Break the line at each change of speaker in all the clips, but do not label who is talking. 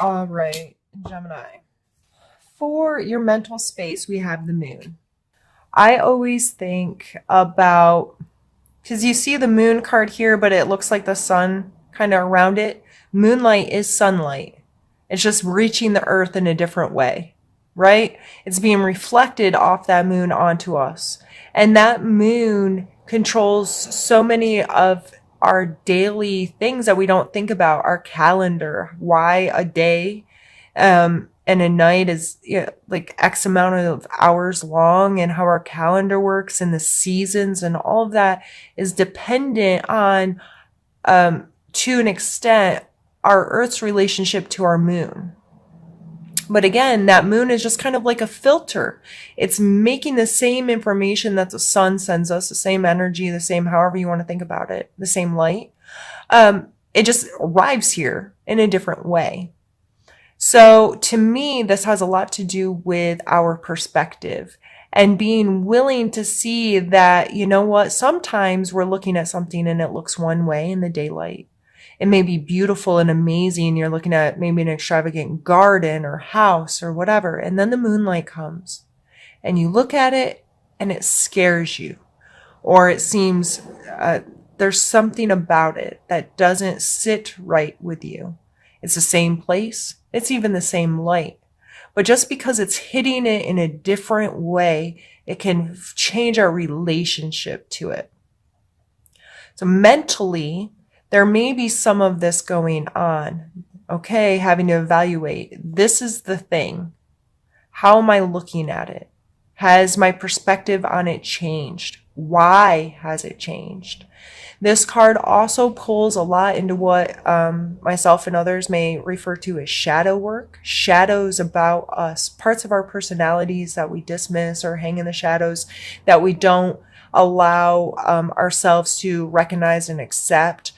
All right, Gemini. For your mental space, we have the moon. I always think about, because you see the moon card here, but it looks like the sun kind of around it. Moonlight is sunlight. It's just reaching the earth in a different way, right? It's being reflected off that moon onto us. And that moon controls so many of our daily things that we don't think about, our calendar, why a day and a night is, like X amount of hours long, and how our calendar works and the seasons and all of that is dependent on, to an extent, our Earth's relationship to our moon. But again, that moon is just kind of like a filter. It's making the same information that the sun sends us, the same energy, the same, however you want to think about it, the same light. It just arrives here in a different way. So to me, this has a lot to do with our perspective and being willing to see that, you know what, sometimes we're looking at something and it looks one way in the daylight. It may be beautiful and amazing. You're looking at maybe an extravagant garden or house or whatever. And then the moonlight comes and you look at it and it scares you. Or it seems there's something about it that doesn't sit right with you. It's the same place. It's even the same light. But just because it's hitting it in a different way, it can change our relationship to it. So mentally, there may be some of this going on. Okay, having to evaluate. This is the thing. How am I looking at it? Has my perspective on it changed? Why has it changed? This card also pulls a lot into what myself and others may refer to as shadow work. Shadows about us, parts of our personalities that we dismiss or hang in the shadows, that we don't allow ourselves to recognize and accept.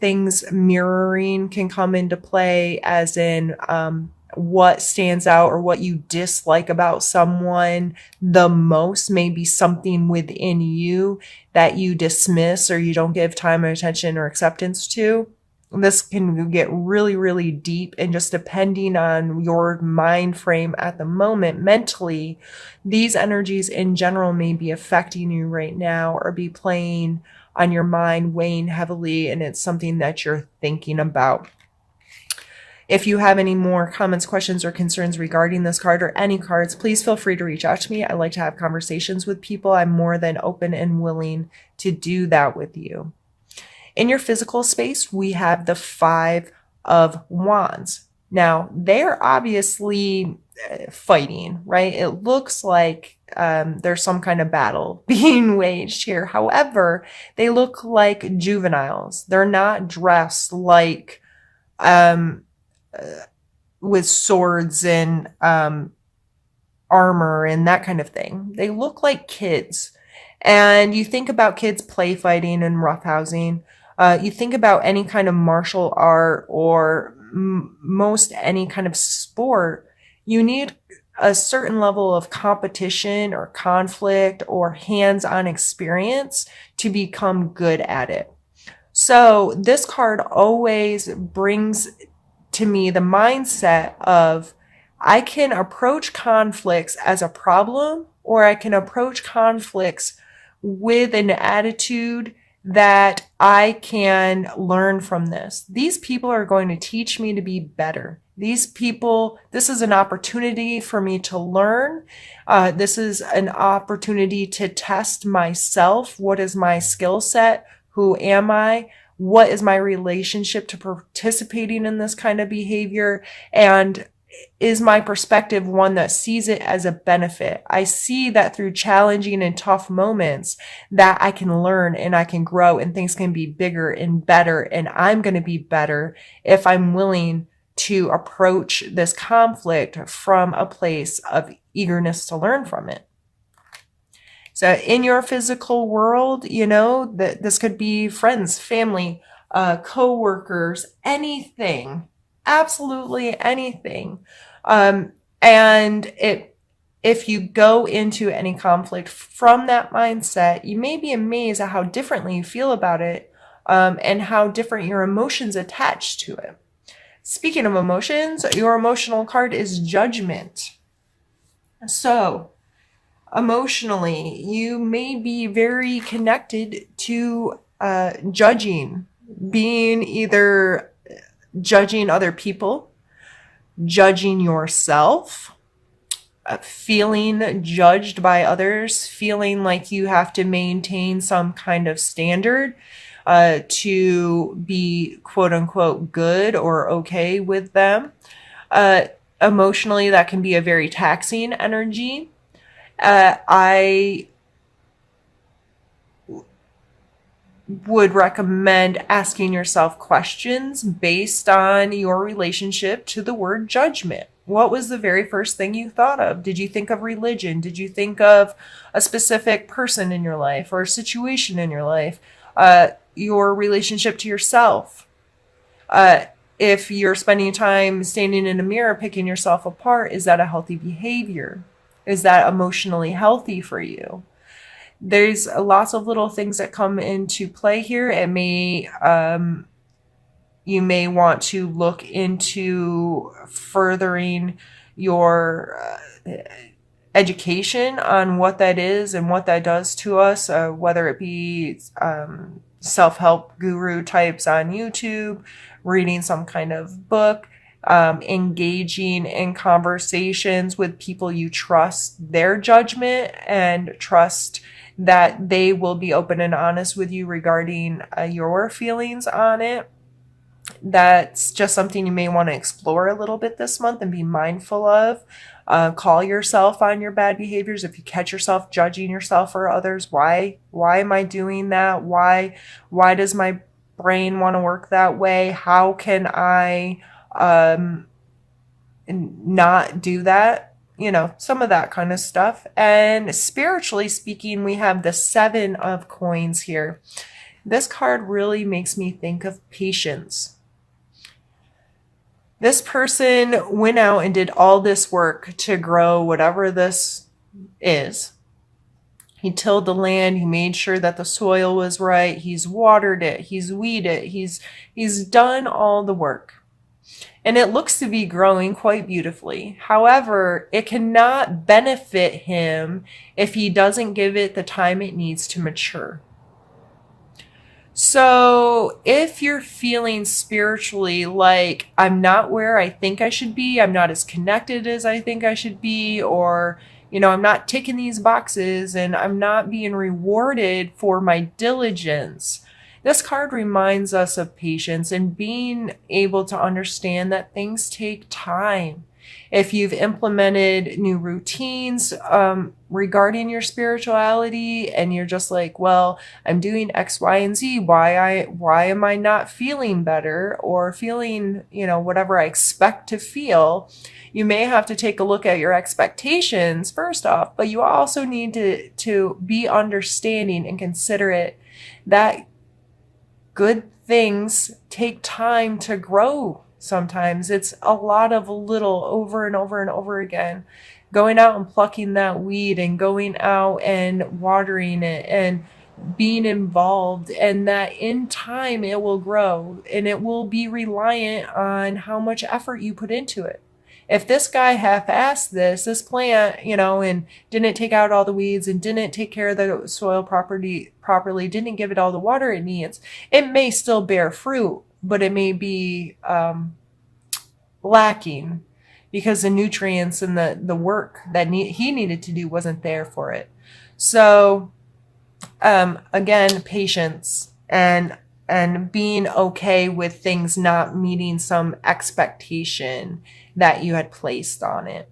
Things mirroring can come into play, as in what stands out or what you dislike about someone the most may be something within you that you dismiss or you don't give time or attention or acceptance to. This can get really, really deep, and just depending on your mind frame at the moment mentally, these energies in general may be affecting you right now or be playing on your mind, weighing heavily, and it's something that you're thinking about. If you have any more comments, questions, or concerns regarding this card or any cards, please feel free to reach out to me. I like to have conversations with people. I'm more than open and willing to do that with you. In your physical space, we have the Five of Wands. Now, they're obviously fighting, right? It looks like there's some kind of battle being waged here. However, they look like juveniles. They're not dressed like with swords and armor and that kind of thing. They look like kids. And you think about kids play fighting and roughhousing. You think about any kind of martial art or most any kind of sport. You need a certain level of competition or conflict or hands-on experience to become good at it. So this card always brings to me the mindset of, I can approach conflicts as a problem, or I can approach conflicts with an attitude that I can learn from this. These people are going to teach me to be better. These people, this is an opportunity for me to learn. This is an opportunity to test myself. What is my skill set? Who am I? What is my relationship to participating in this kind of behavior? And is my perspective one that sees it as a benefit? I see that through challenging and tough moments that I can learn and I can grow and things can be bigger and better. And I'm going to be better if I'm willing to approach this conflict from a place of eagerness to learn from it. So in your physical world, that this could be friends, family, co-workers, anything, absolutely anything. If you go into any conflict from that mindset, you may be amazed at how differently you feel about it, and how different your emotions attach to it. Speaking of emotions, your emotional card is Judgment. So, emotionally, you may be very connected to judging, being either judging other people, judging yourself, feeling judged by others, feeling like you have to maintain some kind of standard to be quote unquote good or okay with them. Emotionally, that can be a very taxing energy. I would recommend asking yourself questions based on your relationship to the word judgment. What was the very first thing you thought of? Did you think of religion? Did you think of a specific person in your life or a situation in your life? Your relationship to yourself? If you're spending time standing in a mirror picking yourself apart, is that a healthy behavior? Is that emotionally healthy for you? There's lots of little things that come into play here. It may, you may want to look into furthering your education on what that is and what that does to us, whether it be self-help guru types on YouTube, reading some kind of book, engaging in conversations with people you trust their judgment and trust that they will be open and honest with you regarding your feelings on it. That's just something you may want to explore a little bit this month and be mindful of. Call yourself on your bad behaviors. If you catch yourself judging yourself or others, why am I doing that? Why does my brain want to work that way? How can I not do that? You know, some of that kind of stuff. And spiritually speaking, we have the 7 of coins here. This card really makes me think of patience. This person went out and did all this work to grow whatever this is. He tilled the land. He made sure that the soil was right. He's watered it. He's weeded it. He's done all the work. And it looks to be growing quite beautifully. However, it cannot benefit him if he doesn't give it the time it needs to mature. So if you're feeling spiritually like I'm not where I think I should be, I'm not as connected as I think I should be, or, you know, I'm not ticking these boxes and I'm not being rewarded for my diligence, this card reminds us of patience and being able to understand that things take time. If you've implemented new routines regarding your spirituality and you're just like, well, I'm doing X, Y, and Z. Why am I not feeling better or feeling, you know, whatever I expect to feel? You may have to take a look at your expectations first off, but you also need to be understanding and considerate that good things take time to grow. Sometimes it's a lot of little over and over and over again. Going out and plucking that weed and going out and watering it and being involved, and that in time it will grow and it will be reliant on how much effort you put into it. If this guy half-assed this plant, you know, and didn't take out all the weeds and didn't take care of the soil properly, didn't give it all the water it needs, it may still bear fruit, but it may be lacking because the nutrients and the work that he needed to do wasn't there for it. So again, patience and being okay with things not meeting some expectation that you had placed on it.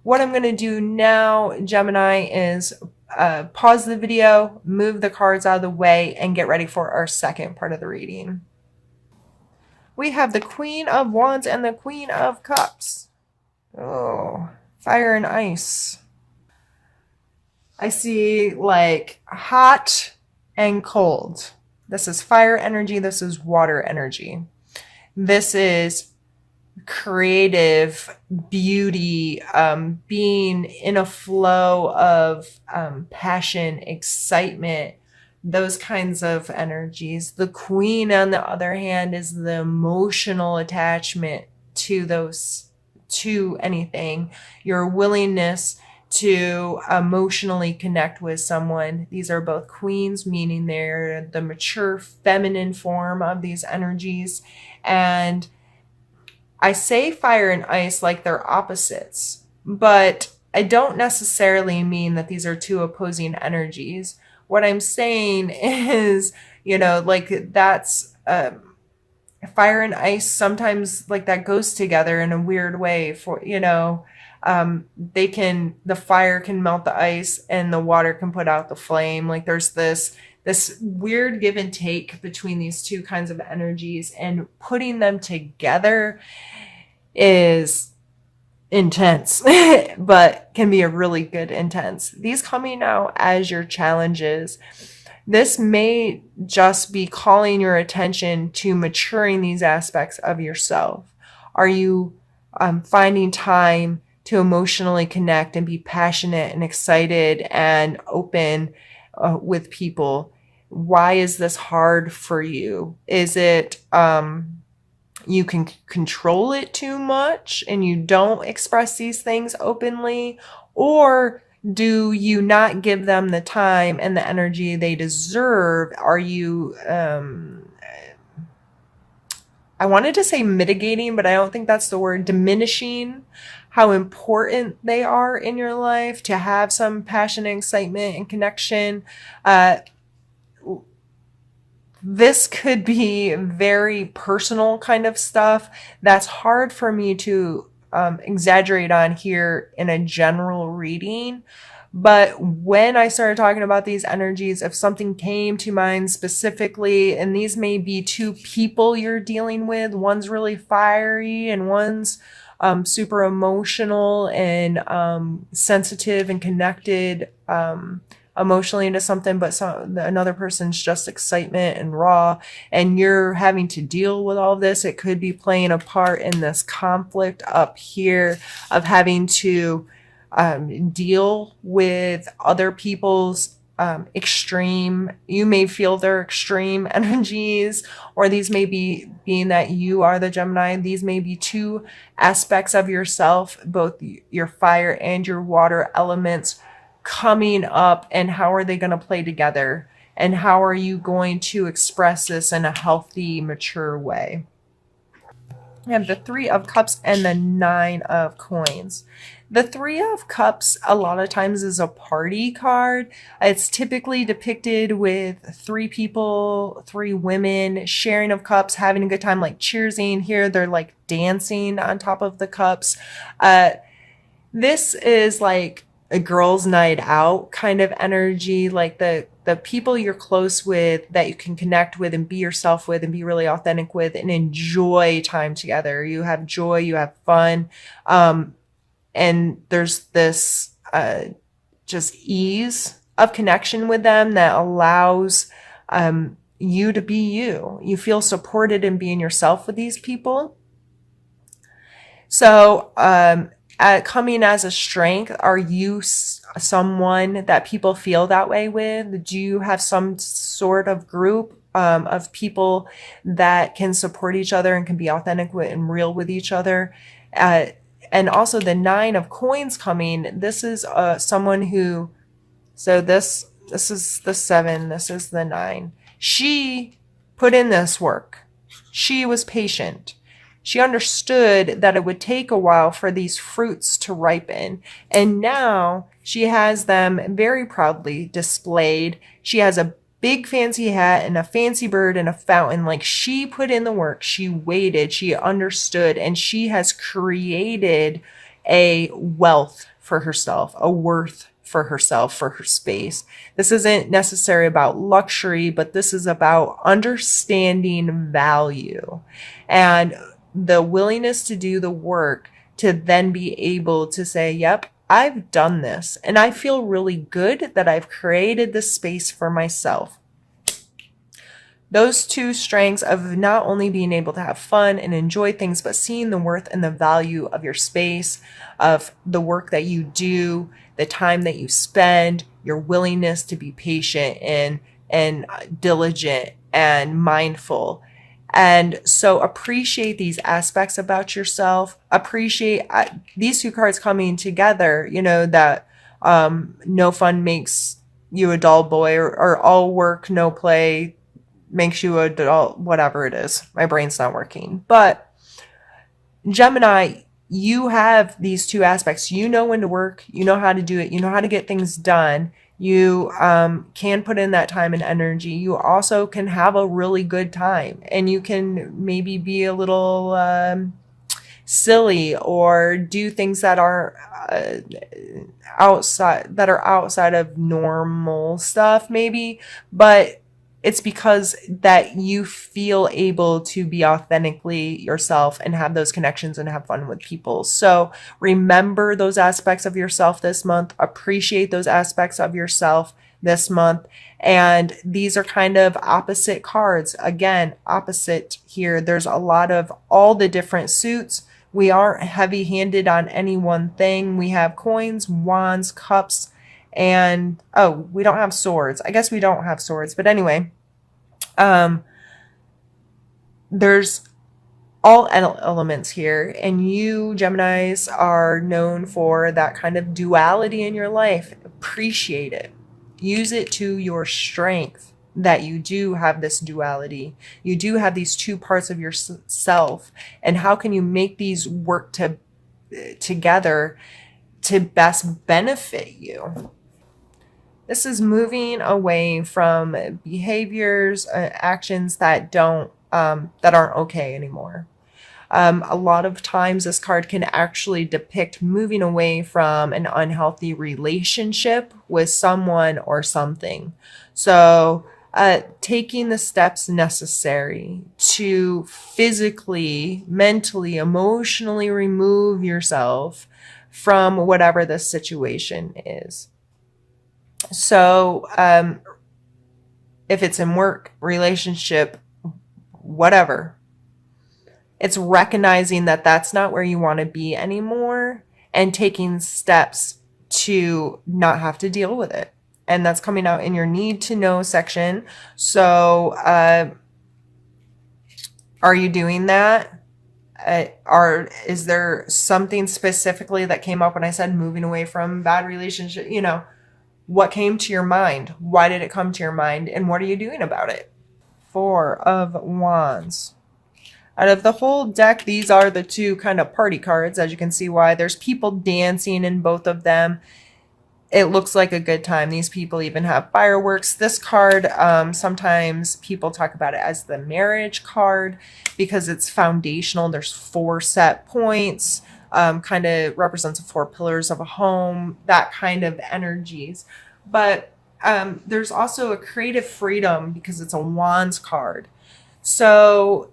What I'm going to do now, Gemini, is pause the video, move the cards out of the way, and get ready for our second part of the reading. We have the Queen of Wands and the Queen of Cups. Oh, fire and ice. I see like hot and cold. This is fire energy. This is water energy. This is creative beauty, being in a flow of passion, excitement, those kinds of energies. The Queen, on the other hand, is the emotional attachment to anything, your willingness to emotionally connect with someone. These are both queens, meaning they're the mature feminine form of these energies. And I say fire and ice like they're opposites, but I don't necessarily mean that these are two opposing energies. What I'm saying is, like that's fire and ice sometimes like that goes together in a weird way for, the fire can melt the ice and the water can put out the flame. Like there's this weird give and take between these two kinds of energies, and putting them together is intense, but can be a really good intense. These coming out as your challenges. This may just be calling your attention to maturing these aspects of yourself. Are you finding time to emotionally connect and be passionate and excited and open with people? Why is this hard for you? Is it you can control it too much and you don't express these things openly? Or do you not give them the time and the energy they deserve? Are you, I wanted to say mitigating, but I don't think that's the word, diminishing how important they are in your life to have some passion and excitement and connection? This could be very personal kind of stuff that's hard for me to exaggerate on here in a general reading. But when I started talking about these energies, if something came to mind specifically, and these may be two people you're dealing with, one's really fiery and one's super emotional and sensitive and connected emotionally into something, but another person's just excitement and raw, and you're having to deal with all this. It could be playing a part in this conflict up here of having to deal with other people's extreme, you may feel their extreme energies, or these may be, being that you are the Gemini, these may be two aspects of yourself, both your fire and your water elements coming up, and how are they going to play together, and how are you going to express this in a healthy, mature way? We have the Three of Cups and the Nine of Coins. The Three of Cups a lot of times is a party card. It's typically depicted with three people, three women, sharing of cups, having a good time, like cheersing. Here they're like dancing on top of the cups. This is like a girls' night out kind of energy, like the people you're close with that you can connect with and be yourself with and be really authentic with and enjoy time together. You have joy, you have fun. And there's this just ease of connection with them that allows you to be you. You feel supported in being yourself with these people. So coming as a strength, are you someone that people feel that way with? Do you have some sort of group of people that can support each other and can be authentic and real with each other? And also the Nine of Coins coming. This is someone who, so this is the 7, this is the 9. She put in this work. She was patient. She understood that it would take a while for these fruits to ripen. And now she has them very proudly displayed. She has a big fancy hat and a fancy bird and a fountain. Like, she put in the work. She waited. She understood. And she has created a wealth for herself, a worth for herself, for her space. This isn't necessarily about luxury, but this is about understanding value and the willingness to do the work to then be able to say, yep, I've done this and I feel really good that I've created this space for myself. Those two strengths of not only being able to have fun and enjoy things, but seeing the worth and the value of your space, of the work that you do, the time that you spend, your willingness to be patient and diligent and mindful. And so appreciate these aspects about yourself. Appreciate these two cards coming together, you know, that no fun makes you a dull boy, or all work, no play makes you a dull, whatever it is. My brain's not working. But Gemini, you have these two aspects. You know when to work, you know how to do it, you know how to get things done. You can put in that time and energy. You also can have a really good time, and you can maybe be a little silly or do things that are outside of normal stuff maybe, but it's because that you feel able to be authentically yourself and have those connections and have fun with people. So remember those aspects of yourself this month. Appreciate those aspects of yourself this month. And these are kind of opposite cards. Again, opposite here. There's a lot of all the different suits. We aren't heavy-handed on any one thing. We have coins, wands, cups, and oh, we don't have swords. I guess we don't have swords, but anyway, there's all elements here, and you Geminis are known for that kind of duality in your life. Appreciate it. Use it to your strength that you do have this duality. You do have these two parts of yourself, and how can you make these work together to best benefit you? This is moving away from behaviors, actions that aren't okay anymore. A lot of times this card can actually depict moving away from an unhealthy relationship with someone or something. So taking the steps necessary to physically, mentally, emotionally remove yourself from whatever the situation is. So if it's in work, relationship, whatever, it's recognizing that that's not where you want to be anymore and taking steps to not have to deal with it. And that's coming out in your need to know section. So are you doing that? Is there something specifically that came up when I said moving away from bad relationship? You know, what came to your mind? Why did it come to your mind? And what are you doing about it? Four of Wands. Out of the whole deck, these are the two kind of party cards. As you can see why. There's people dancing in both of them. It looks like a good time. These people even have fireworks. This card, sometimes people talk about it as the marriage card because it's foundational. There's 4 set points, kind of represents the 4 pillars of a home, that kind of energies. But there's also a creative freedom because it's a wands card. So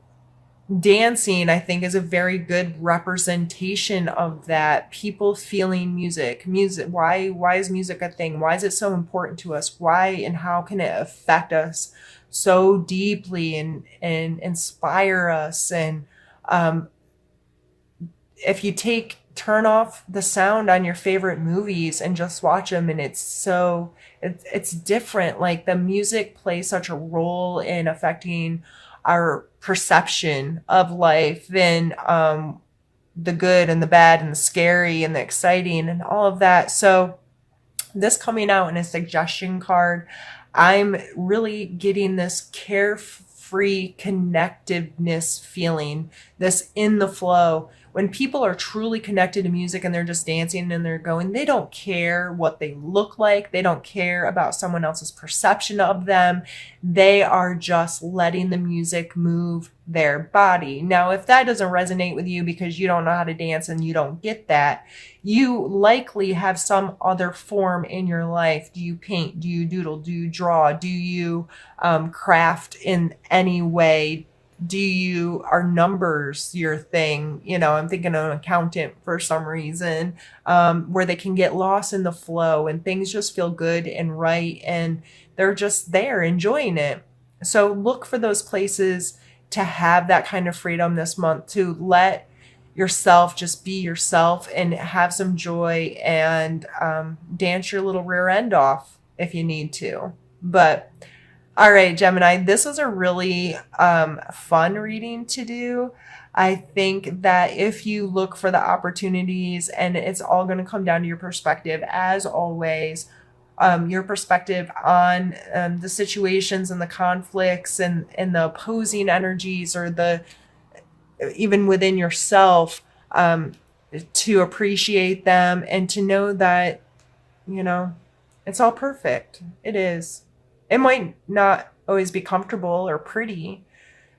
dancing, I think, is a very good representation of that. People feeling music. Why is music a thing? Why is it so important to us? Why and how can it affect us so deeply and inspire us? And if you turn off the sound on your favorite movies and just watch them, and it's different. Like the music plays such a role in affecting our perception of life, and the good and the bad and the scary and the exciting and all of that. So this coming out in a suggestion card, I'm really getting this carefree connectiveness feeling, this in the flow. When people are truly connected to music and they're just dancing and they're going, they don't care what they look like. They don't care about someone else's perception of them. They are just letting the music move their body. Now, if that doesn't resonate with you because you don't know how to dance and you don't get that, you likely have some other form in your life. Do you paint? Do you doodle? Do you draw? Do you craft in any way? Are numbers your thing? You know, I'm thinking of an accountant for some reason, where they can get lost in the flow and things just feel good and right, and they're just there enjoying it. So look for those places to have that kind of freedom this month, to let yourself just be yourself and have some joy and dance your little rear end off if you need to. But All right, Gemini, this was a really fun reading to do. I think that if you look for the opportunities, and it's all going to come down to your perspective, as always, your perspective on the situations and the conflicts and the opposing energies, or the even within yourself, to appreciate them and to know that, you know, it's all perfect. It is. It might not always be comfortable or pretty,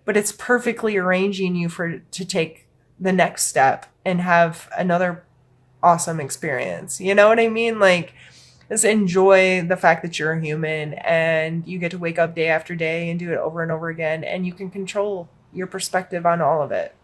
but it's perfectly arranging you for to take the next step and have another awesome experience. You know what I mean? Like, just enjoy the fact that you're a human and you get to wake up day after day and do it over and over again, and you can control your perspective on all of it.